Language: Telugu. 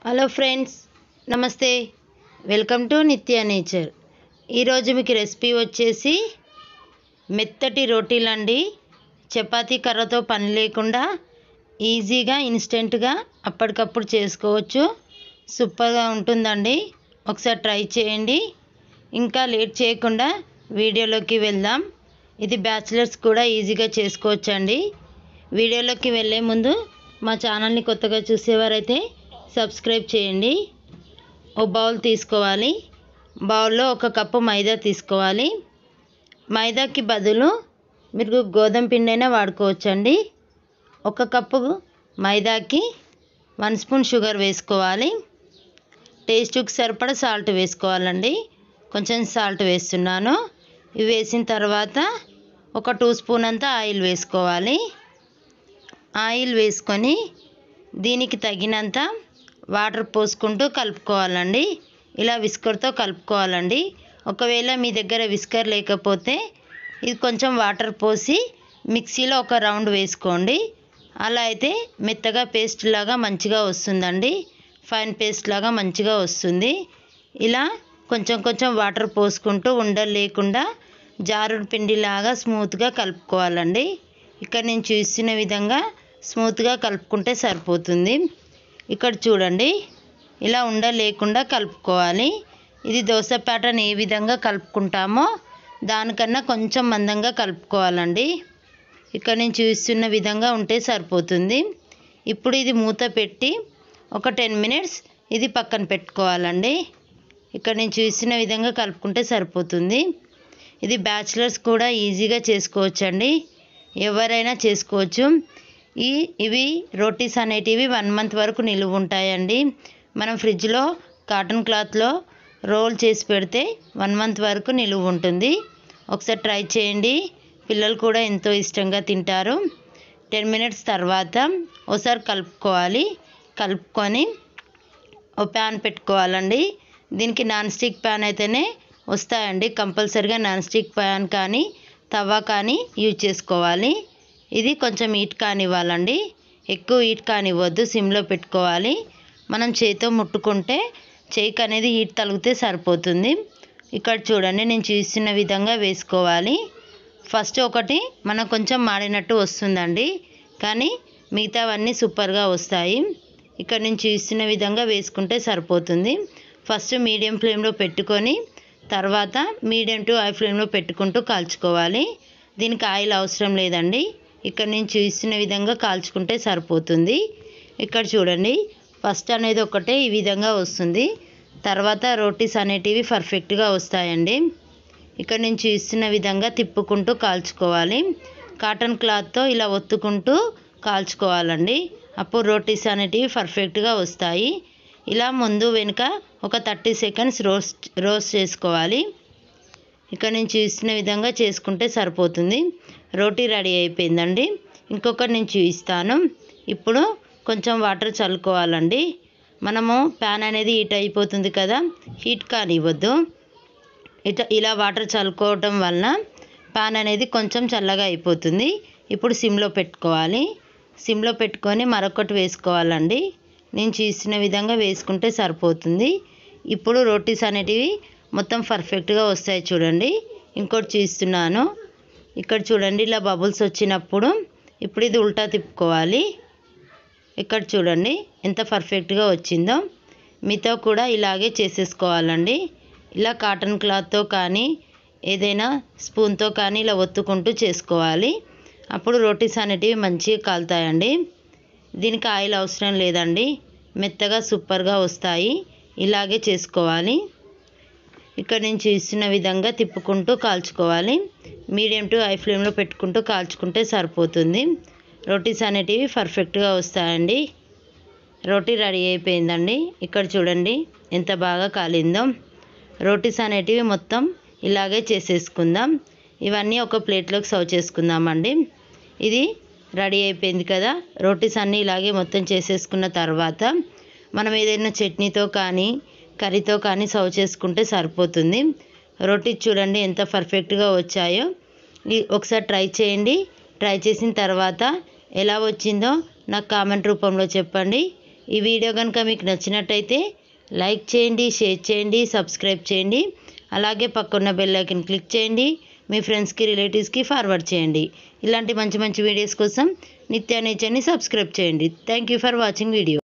హలో ఫ్రెండ్స్, నమస్తే. వెల్కమ్ టు నిత్య నేచర్. ఈరోజు మీకు రెసిపీ వచ్చేసి మెత్తటి రోటీలండి. చపాతీ కర్రతో పని లేకుండా ఈజీగా ఇన్స్టెంట్గా అప్పటికప్పుడు చేసుకోవచ్చు. సూపర్గా ఉంటుందండి. ఒకసారి ట్రై చేయండి. ఇంకా లేట్ చేయకుండా వీడియోలోకి వెళ్దాం. ఇది బ్యాచిలర్స్ కూడా ఈజీగా చేసుకోవచ్చండి. వీడియోలోకి వెళ్ళే ముందు మా ఛానల్ని కొత్తగా చూసేవారైతే సబ్స్క్రైబ్ చేయండి. ఓ బౌల్ తీసుకోవాలి. బౌల్లో 1 కప్పు మైదా తీసుకోవాలి. మైదాకి బదులు మీరు గోధుమ పిండి అయినా వాడుకోవచ్చండి. 1 కప్పు మైదాకి 1 స్పూన్ షుగర్ వేసుకోవాలి. టేస్ట్కి సరిపడా సాల్ట్ వేసుకోవాలండి. కొంచెం సాల్ట్ వేస్తున్నాను. ఇవి వేసిన తర్వాత ఒక 2 స్పూన్ అంతా ఆయిల్ వేసుకోవాలి. ఆయిల్ వేసుకొని దీనికి తగినంత వాటర్ పోసుకుంటూ కలుపుకోవాలండి. ఇలా విస్కర్తో కలుపుకోవాలండి. ఒకవేళ మీ దగ్గర విస్కర్ లేకపోతే ఇది కొంచెం వాటర్ పోసి మిక్సీలో ఒక రౌండ్ వేసుకోండి. అలా అయితే మెత్తగా పేస్ట్ లాగా మంచిగా వస్తుందండి. ఫైన్ పేస్ట్ లాగా మంచిగా వస్తుంది. ఇలా కొంచెం కొంచెం వాటర్ పోసుకుంటూ ఉండలు లేకుండా జారుడు పిండిలాగా స్మూత్గా కలుపుకోవాలండి. ఇక్కడ నేను చూసిన విధంగా స్మూత్గా కలుపుకుంటే సరిపోతుంది. ఇక్కడ చూడండి, ఇలా లేకుండా కలుపుకోవాలి. ఇది దోశ ప్యాటర్న్ ఏ విధంగా కలుపుకుంటామో దానికన్నా కొంచెం మందంగా కలుపుకోవాలండి. ఇక్కడ నేను చూస్తున్న విధంగా ఉంటే సరిపోతుంది. ఇప్పుడు ఇది మూత పెట్టి ఒక 10 మినిట్స్ ఇది పక్కన పెట్టుకోవాలండి. ఇక్కడ నేను చూసిన విధంగా కలుపుకుంటే సరిపోతుంది. ఇది బ్యాచిలర్స్ కూడా ఈజీగా చేసుకోవచ్చండి. ఎవరైనా చేసుకోవచ్చు. ఇవి రోటీస్ అనేటివి 1 మంత్ వరకు నిలువ ఉంటాయండి. మనం ఫ్రిడ్జ్లో కాటన్ క్లాత్లో రోల్ చేసి పెడితే 1 మంత్ వరకు నిలువ ఉంటుంది. ఒకసారి ట్రై చేయండి. పిల్లలు కూడా ఎంతో ఇష్టంగా తింటారు. 10 మినిట్స్ తర్వాత ఒకసారి కలుపుకోవాలి. కలుపుకొని ఒక ప్యాన్ పెట్టుకోవాలండి. దీనికి నాన్ స్టిక్ ప్యాన్ అయితేనే వస్తాయండి. కంపల్సరీగా నాన్ స్టిక్ ప్యాన్ కానీ తవా కానీ యూజ్ చేసుకోవాలి. ఇది కొంచెం హీట్ కానివ్వాలండి. ఎక్కువ హీట్ కానివ్వద్దు, సిమ్లో పెట్టుకోవాలి. మనం చేతితో ముట్టుకుంటే చేయికి అనేది హీట్ తగిలితే సరిపోతుంది. ఇక్కడ చూడండి, నేను చూసిన విధంగా వేసుకోవాలి. ఫస్ట్ ఒకటి మనకు కొంచెం మాడినట్టు వస్తుందండి, కానీ మిగతావన్నీ సూపర్గా వస్తాయి. ఇక్కడ నేను చూసిన విధంగా వేసుకుంటే సరిపోతుంది. ఫస్ట్ మీడియం ఫ్లేమ్లో పెట్టుకొని తర్వాత మీడియం టు హై ఫ్లేమ్లో పెట్టుకుంటూ కాల్చుకోవాలి. దీనికి ఆయిల్ అవసరం లేదండి. ఇక్కడ నేను చూసిన విధంగా కాల్చుకుంటే సరిపోతుంది. ఇక్కడ చూడండి, ఫస్ట్ అనేది ఒకటే ఈ విధంగా వస్తుంది. తర్వాత రోటీస్ అనేటివి పర్ఫెక్ట్గా వస్తాయండి. ఇక్కడ నేను చూసిన విధంగా తిప్పుకుంటూ కాల్చుకోవాలి. కాటన్ క్లాత్తో ఇలా ఒత్తుకుంటూ కాల్చుకోవాలండి. అప్పుడు రోటీస్ అనేటివి పర్ఫెక్ట్గా వస్తాయి. ఇలా ముందు వెనుక ఒక 30 సెకండ్స్ రోస్ట్ చేసుకోవాలి. ఇక్కడ నేను చూసిన విధంగా చేసుకుంటే సరిపోతుంది. రోటీ రెడీ అయిపోయిందండి. ఇంకొకటి నేను చూపిస్తాను. ఇప్పుడు కొంచెం వాటర్ చల్లుకోవాలండి. మనము ప్యాన్ అనేది హీట్ అయిపోతుంది కదా, హీట్ కానివ్వద్దు. ఇలా వాటర్ చల్లుకోవటం వలన ప్యాన్ అనేది కొంచెం చల్లగా అయిపోతుంది. ఇప్పుడు సిమ్లో పెట్టుకోవాలి. సిమ్లో పెట్టుకొని మరొకటి వేసుకోవాలండి. నేను చూసిన విధంగా వేసుకుంటే సరిపోతుంది. ఇప్పుడు రోటీస్ అనేటివి మొత్తం పర్ఫెక్ట్గా వస్తాయి. చూడండి, ఇంకోటి చూస్తున్నాను. ఇక్కడ చూడండి, ఇలా బబుల్స్ వచ్చినప్పుడు ఇప్పుడు ఇది ఉల్టా తిప్పుకోవాలి. ఇక్కడ చూడండి ఎంత పర్ఫెక్ట్గా వచ్చిందో. మీతో కూడా ఇలాగే చేసేసుకోవాలండి. ఇలా కాటన్ క్లాత్తో కానీ ఏదైనా స్పూన్తో కానీ ఇలా ఒత్తుకుంటూ చేసుకోవాలి. అప్పుడు రోటీస్ అనేటివి మంచిగా కాలుతాయండి. దీనికి ఆయిల్ అవసరం లేదండి. మెత్తగా సూపర్గా వస్తాయి. ఇలాగే చేసుకోవాలి. ఇక్కడ నేను చూసిన విధంగా తిప్పుకుంటూ కాల్చుకోవాలి. మీడియం టు హై ఫ్లేమ్లో పెట్టుకుంటూ కాల్చుకుంటే సరిపోతుంది. రోటీస్ అనేటివి పర్ఫెక్ట్గా వస్తాయండి. రోటీ రెడీ అయిపోయిందండి. ఇక్కడ చూడండి ఎంత బాగా కాలిందో. రోటీస్ అనేటివి మొత్తం ఇలాగే చేసేసుకుందాం. ఇవన్నీ ఒక ప్లేట్లోకి సర్వ్ చేసుకుందామండి. ఇది రెడీ అయిపోయింది కదా. రోటీస్ అన్నీ ఇలాగే మొత్తం చేసేసుకున్న తర్వాత మనం ఏదైనా చట్నీతో కానీ కర్రీతో కానీ సర్వ్ చేసుకుంటే సరిపోతుంది. రోటీ చూడండి ఎంత పర్ఫెక్ట్గా వచ్చాయో. ఒకసారి ట్రై చేయండి. ట్రై చేసిన తర్వాత ఎలా వచ్చిందో నాకు కామెంట్ రూపంలో చెప్పండి. ఈ వీడియో కనుక మీకు నచ్చినట్టయితే లైక్ చేయండి, షేర్ చేయండి, సబ్స్క్రైబ్ చేయండి. అలాగే పక్కన్న బెల్ ఐకాన్ క్లిక్ చేయండి. మీ ఫ్రెండ్స్కి, రిలేటివ్స్కి ఫార్వర్డ్ చేయండి. ఇలాంటి మంచి మంచి వీడియోస్ కోసం నిత్య నేచర్ని సబ్స్క్రైబ్ చేయండి. Thank you for watching video.